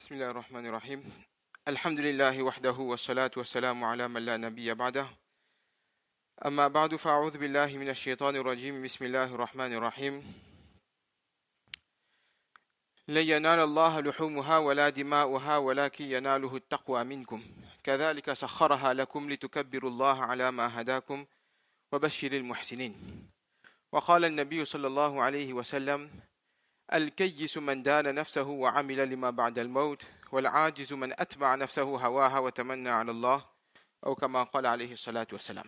بسم الله الرحمن الرحيم الحمد لله وحده والصلاة والسلام على من لا نبي بعده أما بعد فأعوذ بالله من الشيطان الرجيم بسم الله الرحمن الرحيم لن ينال الله لحومها ولا دماؤها ولكن يناله التقوى منكم كذلك سخرها لكم لتكبروا الله على ما هداكم وبشر المحسنين وقال النبي صلى الله عليه وسلم الكيس من دان نفسه وعمل لما بعد الموت والعاجز من أتبع نفسه هواها وتمنى على الله أو كما قال عليه الصلاة والسلام.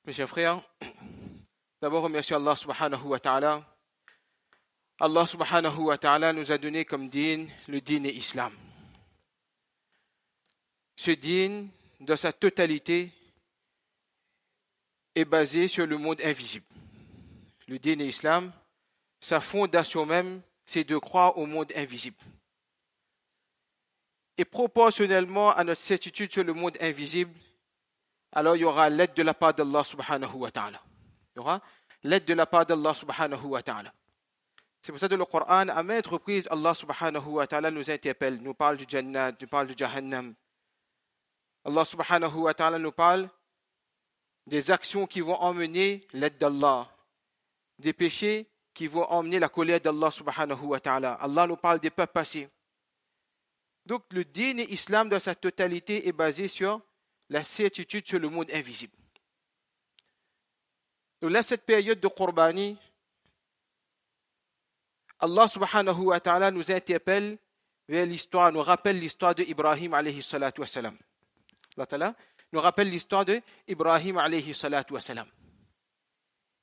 Mes chers frères, d'abord remercions Allah subhanahu wa ta'ala. Allah subhanahu wa ta'ala nous a donné comme dîn le dîn et islam. Ce dîn, dans sa totalité, est basé sur le monde invisible. Le dîn et islam, sa fondation même, c'est de croire au monde invisible. Et proportionnellement à notre certitude sur le monde invisible, alors il y aura l'aide de la part d'Allah subhanahu wa ta'ala. Il y aura l'aide de la part d'Allah subhanahu wa ta'ala. C'est pour ça que dans le Coran, à maintes reprises, Allah subhanahu wa ta'ala nous interpelle, nous parle du Jannat, nous parle du Jahannam. Allah subhanahu wa ta'ala nous parle des actions qui vont emmener l'aide d'Allah, des péchés qui vont emmener la colère d'Allah subhanahu wa ta'ala. Allah nous parle des peuples passés. Donc le dîn et l'islam dans sa totalité est basé sur la certitude sur le monde invisible. Donc là, cette période de Qurbani, Allah subhanahu wa ta'ala nous interpelle vers l'histoire, nous rappelle l'histoire d'Ibrahim alayhi salatu wa salam. Allah ta'ala nous rappelle l'histoire d'Ibrahim alayhi salatu wa salam.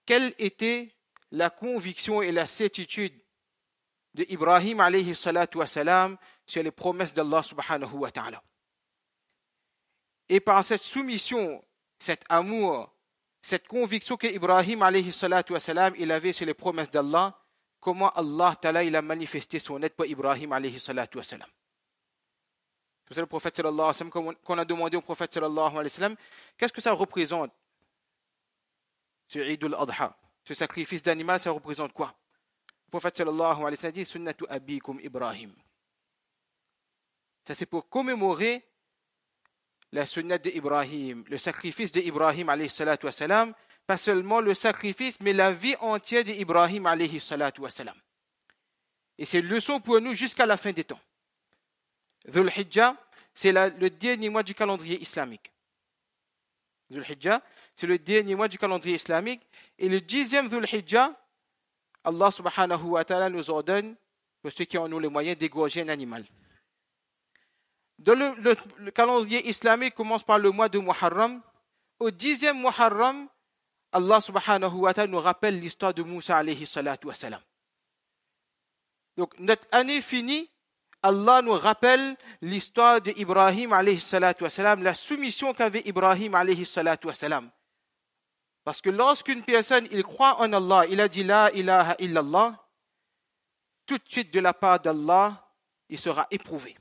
Quelle était la conviction et la certitude d'Ibrahim alayhi salatu wa salam sur les promesses d'Allah subhanahu wa ta'ala. Et par cette soumission, cet amour, cette conviction qu'Ibrahim alayhi salatu wa salam il avait sur les promesses d'Allah, comment Allah ta'ala il a manifesté son aide pour Ibrahim alayhi salatu wa salam. C'est pour ça le prophète sallallahu alayhi wa sallam, qu'on a demandé au prophète sallallahu alayhi wa sallam, qu'est-ce que ça représente ce Eid al-Adha? Ce sacrifice d'animal, ça représente quoi? Le prophète sallallahu alayhi wa sallam dit Sunnatu abikum Ibrahim. Ça c'est pour commémorer la sunnat d'Ibrahim, le sacrifice d'Ibrahim alayhi salatu wa salam, pas seulement le sacrifice, mais la vie entière d'Ibrahim alayhi salatu wa salam. Et c'est une leçon pour nous jusqu'à la fin des temps. Dhul Hijjah, c'est le dernier mois du calendrier islamique. Dhul Hijjah, c'est le dernier mois du calendrier islamique. Et le 10e Dhul Hijjah, Allah subhanahu wa ta'ala nous ordonne, pour ceux qui en ont les moyens, d'égorger un animal. Dans le calendrier islamique commence par le mois de Muharram. Au 10e Muharram, Allah subhanahu wa ta'ala nous rappelle l'histoire de Moussa alayhi salatu wa salam. Donc notre année finie, Allah nous rappelle l'histoire d'Ibrahim alayhi salatu wa salam, la soumission qu'avait Ibrahim alayhi salatu wa salam. Parce que lorsqu'une personne, il croit en Allah, il a dit la ilaha illallah, tout de suite de la part d'Allah, il sera éprouvé.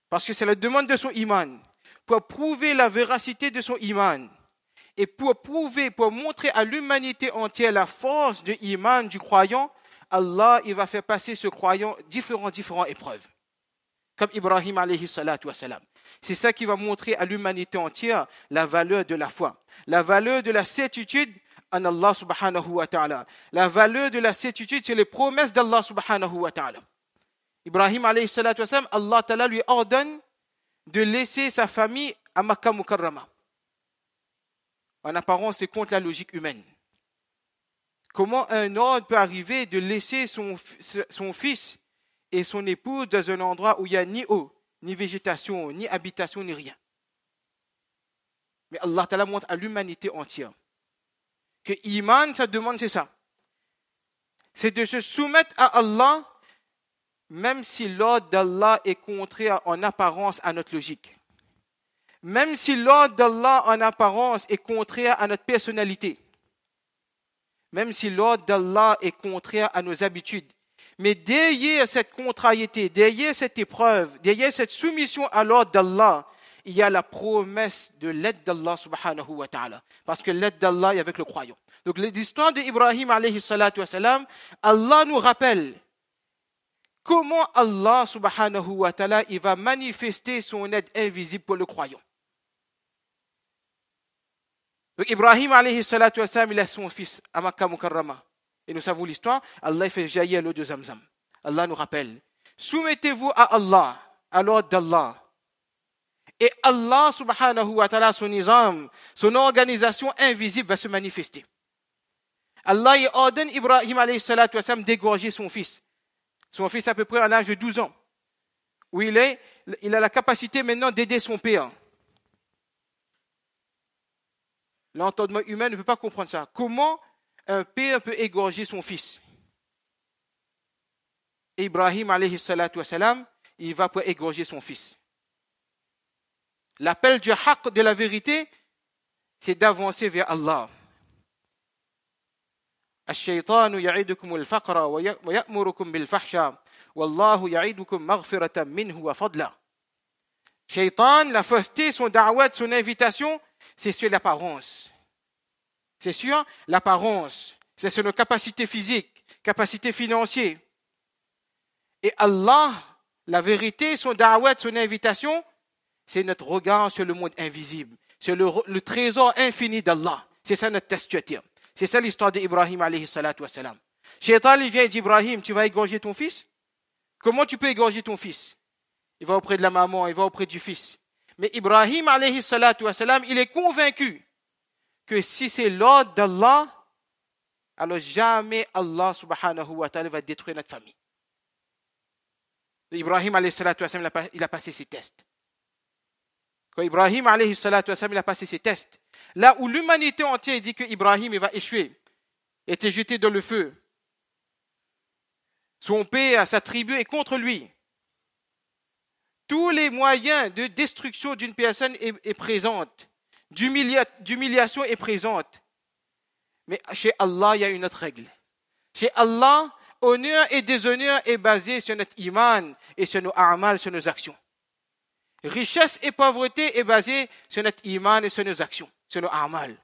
Parce que c'est la demande de son iman. Pour prouver la véracité de son iman. Et pour montrer à l'humanité entière la force de iman du croyant, Allah, il va faire passer ce croyant différentes épreuves. Comme Ibrahim alayhi salatu wa salam. C'est ça qui va montrer à l'humanité entière la valeur de la foi. La valeur de la certitude en Allah subhanahu wa ta'ala. La valeur de la certitude sur les promesses d'Allah subhanahu wa ta'ala. Ibrahim alayhi salatu wa salam, Allah ta'ala lui ordonne de laisser sa famille à Makkah Mukarrama. En apparence, c'est contre la logique humaine. Comment un ordre peut arriver de laisser son fils et son épouse dans un endroit où il n'y a ni eau, ni végétation, ni habitation, ni rien? Mais Allah Ta'ala montre à l'humanité entière que Iman, sa demande, c'est ça. C'est de se soumettre à Allah, même si l'ordre d'Allah est contraire en apparence à notre logique. Même si l'ordre d'Allah en apparence est contraire à notre personnalité. Même si l'ordre d'Allah est contraire à nos habitudes. Mais derrière cette contrariété, derrière cette épreuve, derrière cette soumission à l'ordre d'Allah, il y a la promesse de l'aide d'Allah subhanahu wa ta'ala. Parce que l'aide d'Allah est avec le croyant. Donc l'histoire d'Ibrahim alayhi salatu wa salam, Allah nous rappelle comment Allah subhanahu wa ta'ala il va manifester son aide invisible pour le croyant. Donc Ibrahim alayhi salatu wa salam, il a son fils à Makkah Mukarrama. Et nous savons l'histoire, Allah fait jaillir l'eau de Zamzam. Allah nous rappelle, soumettez-vous à Allah, à l'ordre d'Allah. Et Allah subhanahu wa ta'ala, son nizam, son organisation invisible va se manifester. Allah il ordonne Ibrahim alayhi salatu wa salam d'égorger son fils. Son fils à peu près à l'âge de 12 ans. Où il a la capacité maintenant d'aider son père. L'entendement humain ne peut pas comprendre ça. Comment un père peut égorger son fils? Ibrahim alayhi salatu wa salam, il va pour égorger son fils. L'appel du haqq de la vérité, c'est d'avancer vers Allah. الشيطان يعدكم الفقر ويأمركم بالفحشاء والله يعدكم مغفرة منه وفضلا. Shaitan, la fausseté, son da'wat, son invitation, c'est sur l'apparence. C'est sur l'apparence. C'est sur nos capacités physiques, capacités financières. Et Allah, la vérité, son da'wat, son invitation, c'est notre regard sur le monde invisible, sur le trésor infini d'Allah. C'est ça notre testuature. C'est ça l'histoire d'Ibrahim alayhi salatu wa salam. Shaitan, il vient et dit, Ibrahim, tu vas égorger ton fils? Comment tu peux égorger ton fils? Il va auprès de la maman, il va auprès du fils. Mais Ibrahim alayhi salatu wa salam, il est convaincu que si c'est l'ordre d'Allah, alors jamais Allah subhanahu wa ta'ala va détruire notre famille. Ibrahim alayhi salatu wa salam, il a passé ses tests. Quand Ibrahim alayhi salatu wa salam, il a passé ses tests, là où l'humanité entière dit que Ibrahim il va échouer, était jeté dans le feu. Son père, sa tribu est contre lui. Tous les moyens de destruction d'une personne est présente. D'humiliation est présente. Mais chez Allah, il y a une autre règle. Chez Allah, honneur et déshonneur est basé sur notre iman et sur nos a'mal, sur nos actions. Richesse et pauvreté est basée sur notre iman et sur nos actions, sur nos a'mal.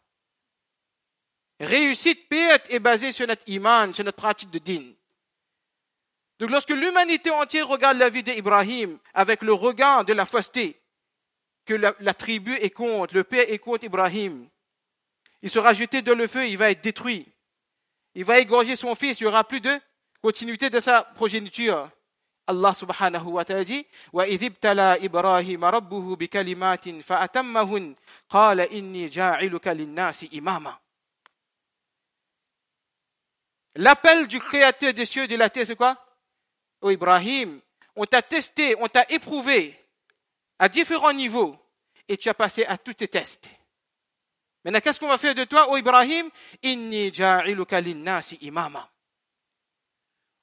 Réussite, perte est basée sur notre iman, sur notre pratique de din. Donc lorsque l'humanité entière regarde la vie d'Ibrahim avec le regard de la fausseté, que la tribu est contre, le père est contre Ibrahim, il sera jeté dans le feu, il va être détruit. Il va égorger son fils, il n'y aura plus de continuité de sa progéniture. Allah subhanahu wa ta'ala dit وَإِذِ ابْتَلَى إِبْرَاهِيمَ رَبُّهُ بِكَلِمَاتٍ فَأَتَمَّهُنْ قَالَ إِنِّي جَاعِلُكَ لِلنَّاسِ إِمَامًا. L'appel du Créateur des cieux et de la terre, c'est quoi? Oh Ibrahim, on t'a testé, on t'a éprouvé à différents niveaux et tu as passé à tous tes tests. Maintenant, qu'est-ce qu'on va faire de toi, oh Ibrahim? Inni ja'iluka linnasi imama.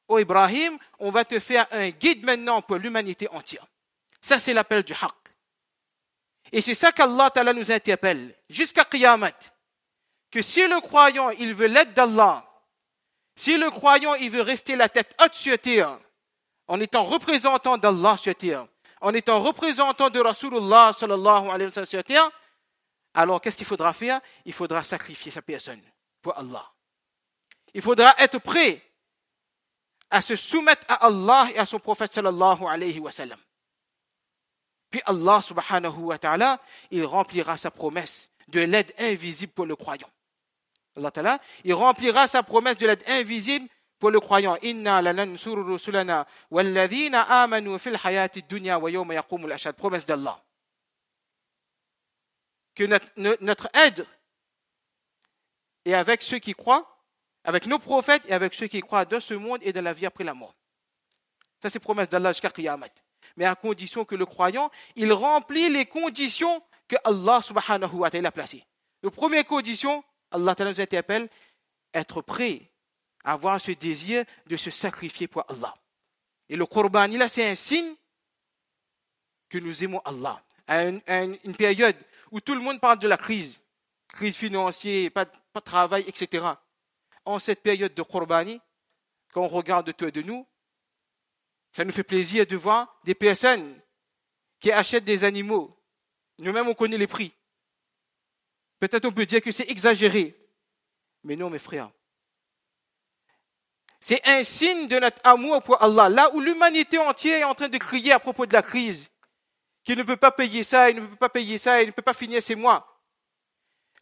Oh Ibrahim, on va te faire un guide maintenant pour l'humanité entière. Ça, c'est l'appel du haqq. Et c'est ça qu'Allah Ta'ala nous interpelle jusqu'à Qiyamat. Que si le croyant, il veut l'aide d'Allah, si le croyant, il veut rester la tête haute sur terre, en étant représentant d'Allah sur terre, en étant représentant de Rasulullah sallallahu alayhi wa sallam sur terre, alors qu'est-ce qu'il faudra faire? Il faudra sacrifier sa personne pour Allah. Il faudra être prêt à se soumettre à Allah et à son prophète sallallahu alayhi wa sallam. Puis Allah subhanahu wa ta'ala, il remplira sa promesse de l'aide invisible pour le croyant. Allah ta'ala, il remplira sa promesse de l'aide invisible pour le croyant. Inna lanansuru rusulana walladhina amanu fil hayati dunya wa yawma yaqumul ashhad. Promesse d'Allah. Que notre aide est avec ceux qui croient, avec nos prophètes et avec ceux qui croient dans ce monde et dans la vie après la mort. Ça, c'est promesse d'Allah jusqu'à Qiyamat. Mais à condition que le croyant, il remplit les conditions que Allah subhanahu wa ta'ala a placées. La première condition, Allah ta'ala nous interpelle, être prêt à avoir ce désir de se sacrifier pour Allah. Et le Qurban, là, c'est un signe que nous aimons Allah. À une période où tout le monde parle de la crise financière, pas de travail, etc. En cette période de Qurbani, quand on regarde autour de nous, ça nous fait plaisir de voir des personnes qui achètent des animaux. Nous-mêmes, on connaît les prix. Peut-être on peut dire que c'est exagéré. Mais non, mes frères. C'est un signe de notre amour pour Allah. Là où l'humanité entière est en train de crier à propos de la crise, qu'il ne peut pas payer ça, il ne peut pas payer ça, il ne peut pas finir ses mois.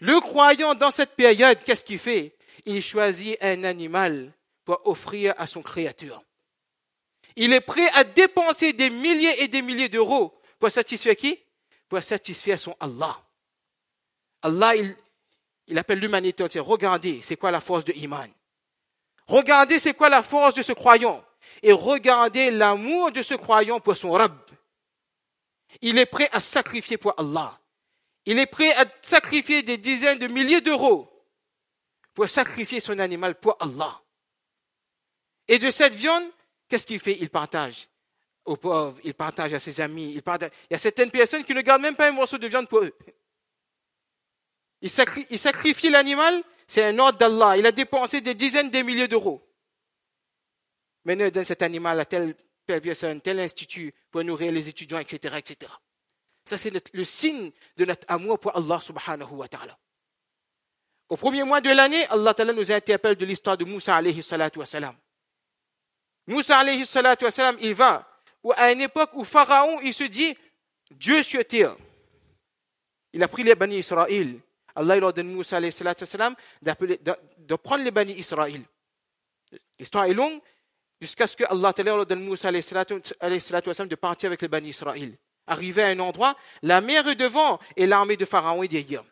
Le croyant dans cette période, qu'est-ce qu'il fait? Il choisit un animal pour offrir à son Créateur. Il est prêt à dépenser des milliers et des milliers d'euros pour satisfaire qui? Pour satisfaire son Allah. Allah, il appelle l'humanité entière. Regardez, c'est quoi la force de Iman? Regardez, c'est quoi la force de ce croyant? Et regardez l'amour de ce croyant pour son Rabb. Il est prêt à sacrifier pour Allah. Il est prêt à sacrifier des dizaines de milliers d'euros pour sacrifier son animal pour Allah. Et de cette viande, qu'est-ce qu'il fait? Il partage aux pauvres, il partage à ses amis. Il y a certaines personnes qui ne gardent même pas un morceau de viande pour eux. Il sacrifie l'animal, c'est un ordre d'Allah. Il a dépensé des dizaines de milliers d'euros. Maintenant, il donne cet animal à telle personne, tel institut pour nourrir les étudiants, etc., etc. Ça, c'est le signe de notre amour pour Allah subhanahu wa ta'ala. Au premier mois de l'année, Allah ta'ala nous interpelle de l'histoire de Moussa alayhi salatu wa salam. Moussa alayhi salatu wa salam, il va à une époque où Pharaon, il se dit, Dieu sur terre. Il a pris les Bani Israël. Allah il ordonne Moussa alayhi salatu wa salam de prendre les Bani Israël. L'histoire est longue, jusqu'à ce que Allah ta'ala ordonne Moussa alayhi salatu wa salam de partir avec les Bani Israël. Arrivé à un endroit, la mer est devant et l'armée de Pharaon est derrière.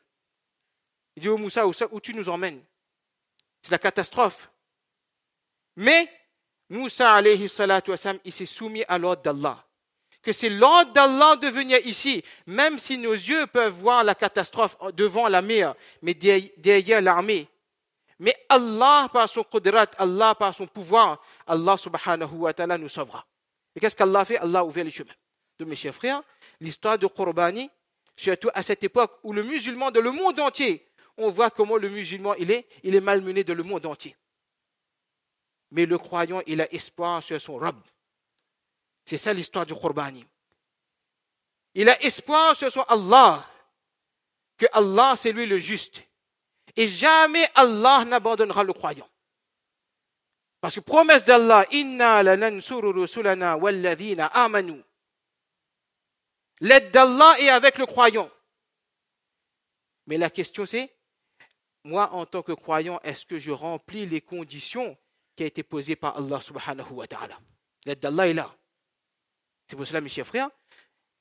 Il dit, oh Moussa, où tu nous emmènes? C'est la catastrophe. Mais Moussa alayhi salatu wa salam, il s'est soumis à l'ordre d'Allah. Que c'est l'ordre d'Allah de venir ici, même si nos yeux peuvent voir la catastrophe devant la mer, mais derrière l'armée. Mais Allah, par son qudrat, Allah, par son pouvoir, Allah subhanahu wa ta'ala nous sauvera. Et qu'est-ce qu'Allah fait? Allah a ouvert les chemins. Donc mes chers frères, l'histoire de Qurbani, surtout à cette époque où le musulman dans le monde entier, on voit comment le musulman il est malmené dans le monde entier. Mais le croyant, il a espoir sur son Rabb. C'est ça l'histoire du Qurbani. Il a espoir sur son Allah, que Allah c'est lui le juste. Et jamais Allah n'abandonnera le croyant. Parce que promesse d'Allah, inna lanansuru rusulana walladhina amanu. L'aide d'Allah est avec le croyant. Mais la question c'est, moi en tant que croyant, est-ce que je remplis les conditions qui ont été posées par Allah subhanahu wa ta'ala? L'aide d'Allah est là. C'est pour cela, mes chers frères,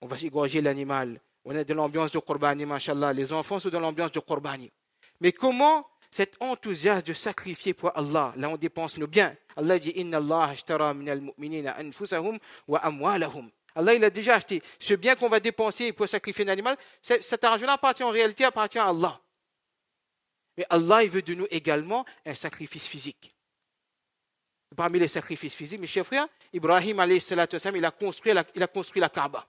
on va égorger l'animal. On est dans l'ambiance de Qurbani, mashallah. Les enfants sont dans l'ambiance de Qurbani. Mais comment cet enthousiasme de sacrifier pour Allah, là on dépense nos biens. Allah dit, inna Allah ashtara minal mu'minina anfusahum wa amwalahum. Allah, il a déjà acheté. Ce bien qu'on va dépenser pour sacrifier un animal, cet argent-là appartient en réalité à Allah. Mais Allah, il veut de nous également un sacrifice physique. Parmi les sacrifices physiques, mes chers frères, Ibrahim, alayhi salatu wassalam, il a construit la Kaaba.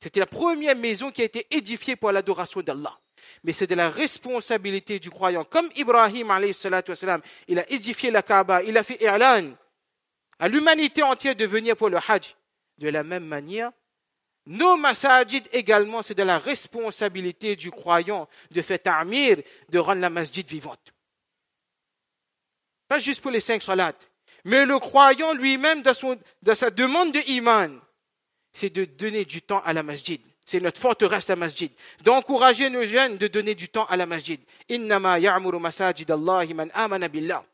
C'était la première maison qui a été édifiée pour l'adoration d'Allah. Mais c'est de la responsabilité du croyant. Comme Ibrahim, alayhi salatu wassalam, il a édifié la Kaaba, il a fait i'lan à l'humanité entière de venir pour le Hajj. De la même manière, nos masajid également, c'est de la responsabilité du croyant de faire ta'mir, de rendre la masjid vivante. Pas juste pour les 5 salats, mais le croyant lui-même, dans sa demande de iman, c'est de donner du temps à la masjid. C'est notre forteresse la masjid. D'encourager nos jeunes de donner du temps à la masjid. Innama ya'muru masajid Allahi man amana billah.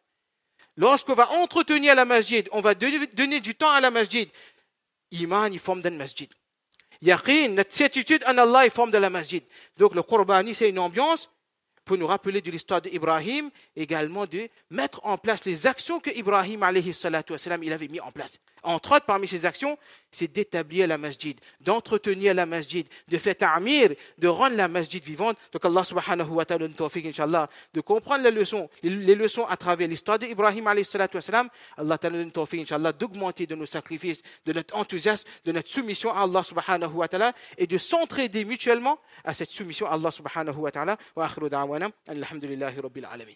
Lorsqu'on va entretenir la masjid, on va donner du temps à la masjid. Iman, il forme dans la masjid. Yaqin, notre certitude en Allah, il forme dans la masjid. Donc le Qurbani, c'est une ambiance pour nous rappeler de l'histoire d'Ibrahim, également de mettre en place les actions que Ibrahim alayhi salatu wassalam, il avait mis en place. Entre autres, parmi ces actions, c'est d'établir la masjid, d'entretenir la masjid, de faire ta'mir, de rendre la masjid vivante. Donc Allah subhanahu wa ta'ala nous tawfiq, inshallah, de comprendre les leçons à travers l'histoire d'Ibrahim alayhi salatu wassalam. Allah ta'ala nous tawfiq, inshallah, d'augmenter de nos sacrifices, de notre enthousiasme, de notre soumission à Allah subhanahu wa ta'ala et de s'entraider mutuellement à cette soumission à Allah subhanahu wa ta'ala. Wa akhiru da'wana, alhamdulillahi rabbil alamin.